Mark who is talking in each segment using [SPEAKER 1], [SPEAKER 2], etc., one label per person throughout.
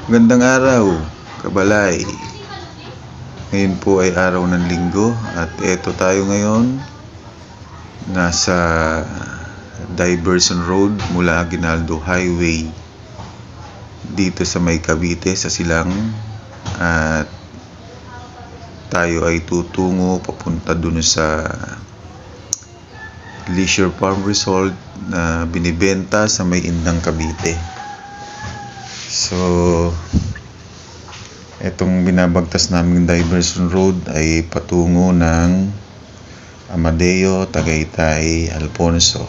[SPEAKER 1] Magandang araw, kabalay. Ngayon po ay araw ng linggo at eto tayo ngayon. Nasa Diversion Road mula Aguinaldo Highway dito sa may Cavite sa Silang. At tayo ay tutungo papunta dun sa Leisure Farm Resort na binibenta sa may Indang, Cavite. So, etong binabagtas naming Diversion Road ay patungo ng Amadeo, Tagaytay, Alfonso.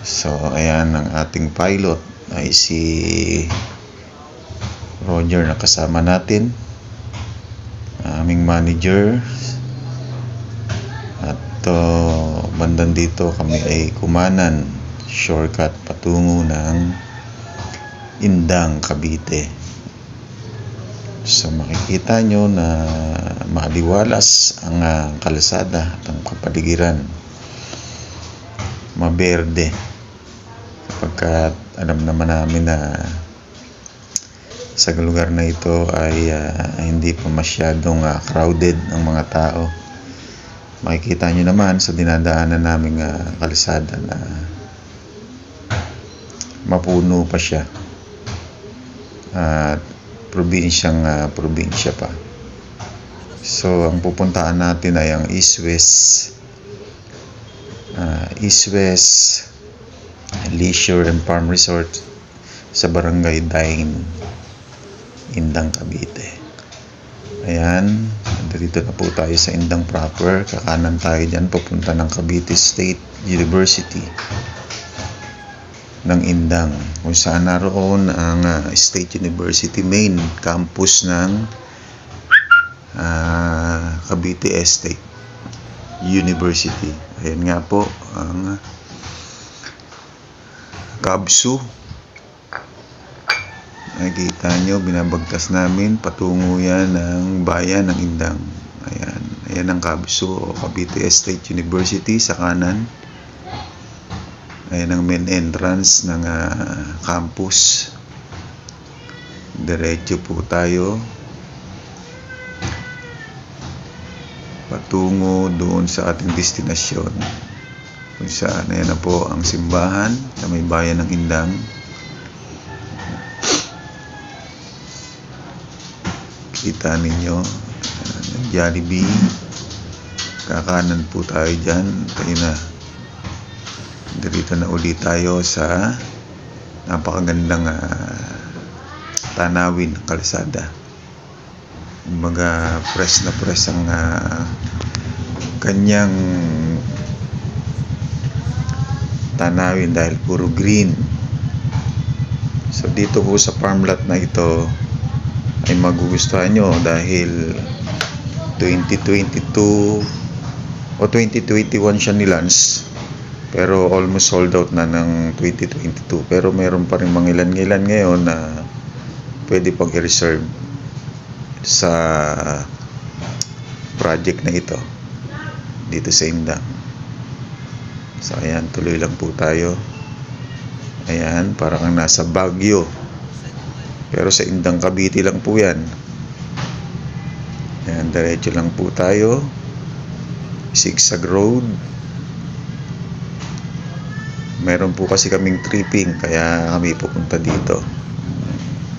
[SPEAKER 1] So, ayan ang ating pilot ay si Roger na kasama natin, aming manager. At bandang dito kami ay kumanan, shortcut patungo ng Indang, Cavite. So makikita nyo na maliwalas ang kalsada at ang kapaligiran, maberde, sapagkat alam naman namin na sa lugar na ito ay hindi pa masyadong crowded ang mga tao. Makikita nyo naman sa dinadaanan naming kalsada na mapuno pa siya at probinsya pa. So ang pupuntaan natin ay ang East-West Leisure and Farm Resort sa Barangay Dain, Indang, Cavite. Ayan, dito na po tayo sa Indang proper. Kakanan tayo dyan papunta ng Cavite State University ng Indang, kung saan naroon ang State University main campus ng Cavite State University. Ayan nga po ang CABSU. Nakikita nyo, binabagtas namin patungo yan ng bayan ng Indang. Ayan ang CABSU o Cavite State University sa kanan. Ayan ang main entrance ng campus. Diretso po tayo patungo doon sa ating destinasyon, kung saan ayan na po ang simbahan sa may bayan ng Indang. Kita ninyo Jollibee. Kakanan po tayo dyan. Tayo na. Dito na ulit tayo sa napakagandang tanawin ng kalsada. Kumbaga press na press ang kanyang tanawin dahil puro green. So dito po sa farmlot na ito ay magugustuhan nyo dahil 2022 o 2021 siya nilans, pero almost sold out na ng 2022. Pero mayroon pa rin mga ilan ngayon na pwede pang i-reserve sa project na ito dito sa Indang. So ayan, tuloy lang po tayo. Ayan, parang ang nasa Baguio, pero sa Indang, Cavite lang po yan. Ayan, diretso lang po tayo, zigzag road. Meron po kasi kaming tripping, kaya kami pupunta dito.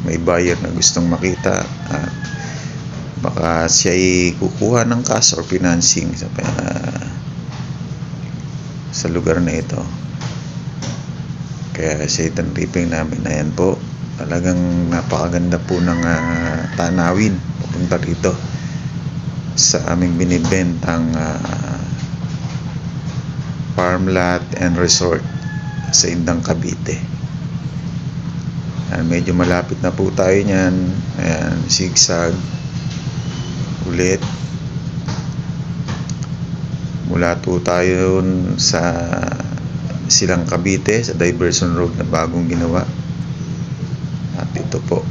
[SPEAKER 1] May buyer na gustong makita at baka siya ay kukuha ng cash or financing sa lugar na ito. Kaya siya itong tripping namin. Ayan po, talagang napakaganda po ng tanawin papunta dito sa aming binibentang farmlot and resort sa Indang, Cavite. Ayan, medyo malapit na po tayo niyan. Ayan, zigzag ulit. Mula po tayo sa Silang, Cavite, sa Diversion Road na bagong ginawa. At ito po,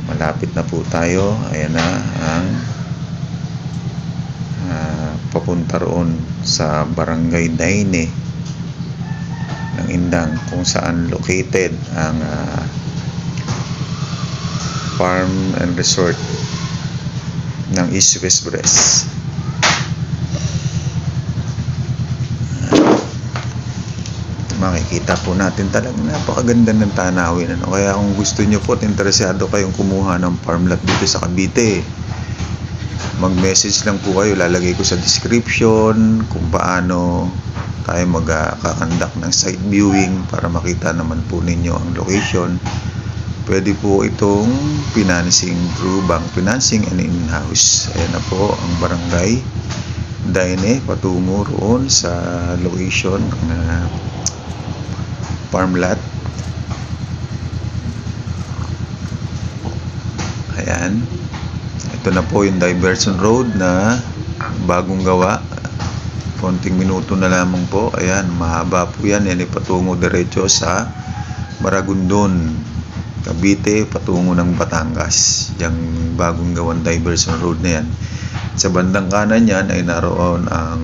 [SPEAKER 1] malapit na po tayo. Ayan na ang papunta roon sa Barangay Daine ng ng Indang kung saan located ang farm and resort ng East West Bres. Makikita po natin talagang napakaganda ng tanawin, ano? Kaya kung gusto nyo po at interesado kayong kumuha ng farm lot dito sa Cavite, mag-message lang po kayo. Lalagay ko sa description kung paano tayo magkakandak ng site viewing para makita naman po ninyo ang location. Pwede po itong financing through bank financing and in-house. Ayan na po ang barangay Daine, patungo roon sa location ng farm lot. Ayan. Ito na po yung diversion road na bagong gawa. Konting minuto na lamang po. Ayan, mahaba po yan. Yan ay patungo diretso sa Maragondon, Cavite, patungo ng Batangas. Yung bagong gawang diversion road na yan. Sa bandang kanan yan ay naroon ang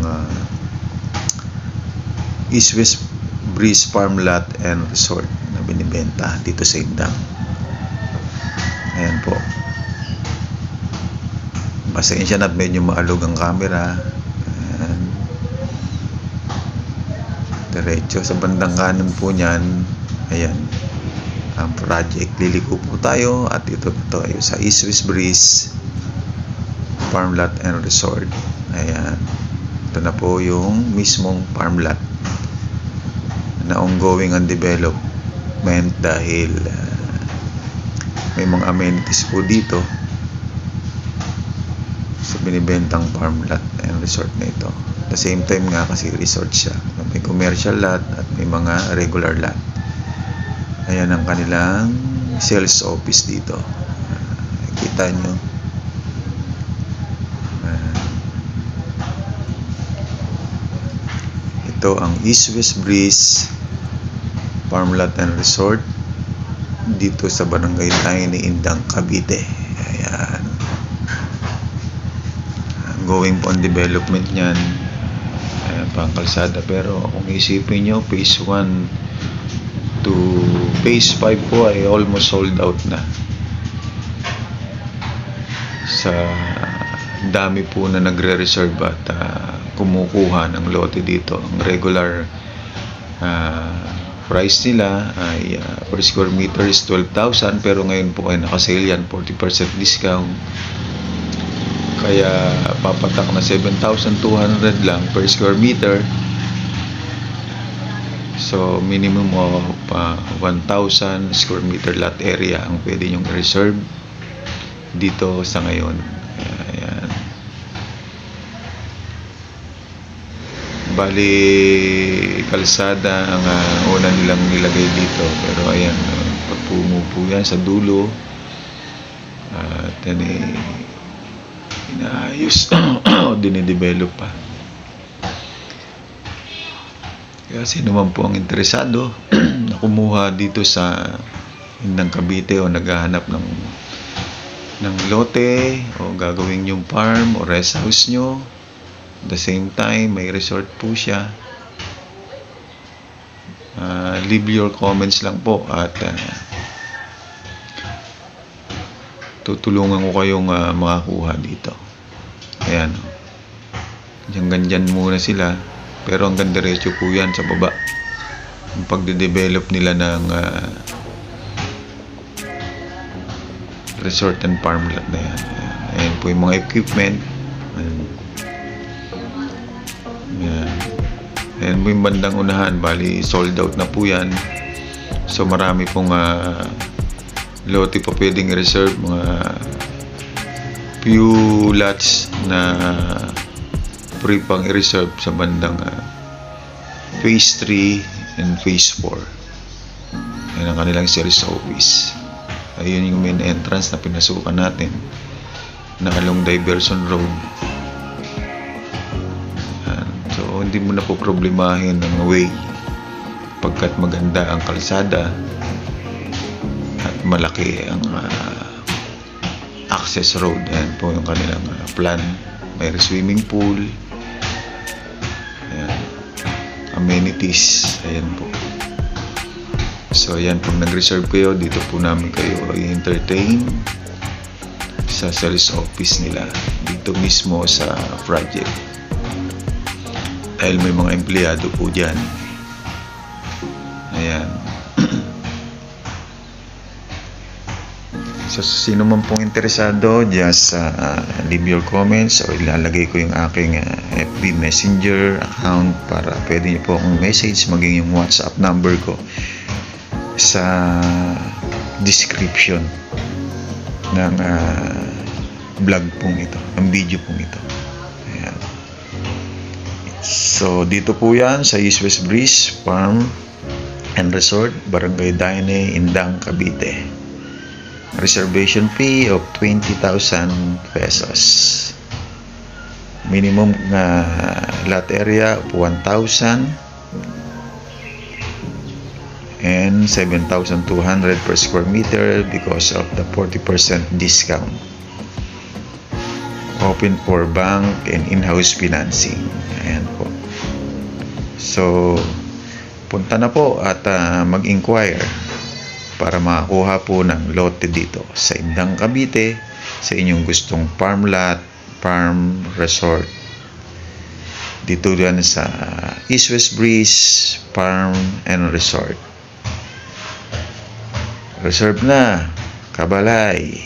[SPEAKER 1] East West Breeze Farm Lot and Resort na binibenta dito sa Indang. Ayan po. Pasensya na at medyo maalog ang camera. Ayan. Diretso sa bandang kanan po niyan. Ayan. Ang project. Liliko po tayo at ito ay sa East West Breeze Farm Lot and Resort. Ayan. Ito na po yung mismong farm lot na ongoing ang development dahil may mga amenities po dito sa binibentang farm lot and resort na ito. At the same time nga kasi resort siya. May commercial lot at may mga regular lot. Ayan ang kanilang sales office dito. Kita nyo. Ito ang East West Breeze Farm Lot and Resort dito sa barangay Daine, Indang, Cavite. Ayan. Going on development niyan. Ayan, pang kalsada. Pero kung isipin nyo, phase 1 to phase 5 po ay almost sold out na. Sa dami po na nagre-reserve at kumukuha ng lote dito. Ang regular price nila ay per square meter is 12,000, pero ngayon po ay nakasale yan, 40% discount. Kaya papatak na 7,200 lang per square meter. So minimum of 1,000 square meter lot area ang pwede nyong reserve dito sa ngayon. Ayan. Bali kalsada ang una nilang nilagay dito, pero ayan, patungo po yan sa dulo at yan inaayos o dinidevelop pa. Kaya sino man po ang interesado na kumuha dito sa Indang, Cavite o naghahanap ng lote o gagawin yung farm o rest house nyo, at the same time may resort po siya, leave your comments lang po at tutulungan ko kayong makakuha dito. Ayan, ganyan muna sila, pero hanggang diretso po yan sa baba ang pagde-develop nila ng resort and farm lot na yan. Ayan po yung mga equipment. Ayan po yung bandang unahan, bali sold out na po yan. So marami pong lote pa pwedeng reserve, mga few lots na free pang i-reserve sa bandang phase 3 and phase 4. Ayan ang kanilang sales office. Ayun yung main entrance na pinasukan natin na along diversion road. So hindi mo na po problemahin ang way pagkat maganda ang kalsada at malaki ang access road. Ayan po yung kanilang plan. May swimming pool, ayan, amenities, ayan po. So ayan, pag nag-reserve kayo, dito po namin kayo i-entertain sa sales office nila, dito mismo sa project. Dahil may mga empleyado po dyan. Ayan. So sino man pong interesado, just leave your comments o ilalagay ko yung aking FB Messenger account para pwede niyo po akong message, maging yung WhatsApp number ko sa description ng vlog pong ito, ng video pong ito. Ayan. So dito po yan sa East West Breeze Farm and Resort, Barangay Daine, Indang, Cavite. Reservation fee of 20,000 pesos. Minimum lot area of 1,000 and 7,200 per square meter because of the 40% discount. Open for bank and in-house financing. Ayan po. So punta na po at mag-inquire para makakuha po ng lote dito sa Indang, Cavite, sa inyong gustong farm lot, farm resort. Dito yan sa East West Breeze Farm and Resort. Reserve na, Kabalay.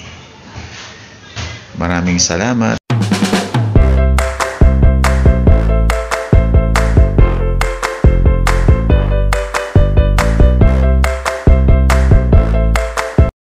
[SPEAKER 1] Maraming salamat.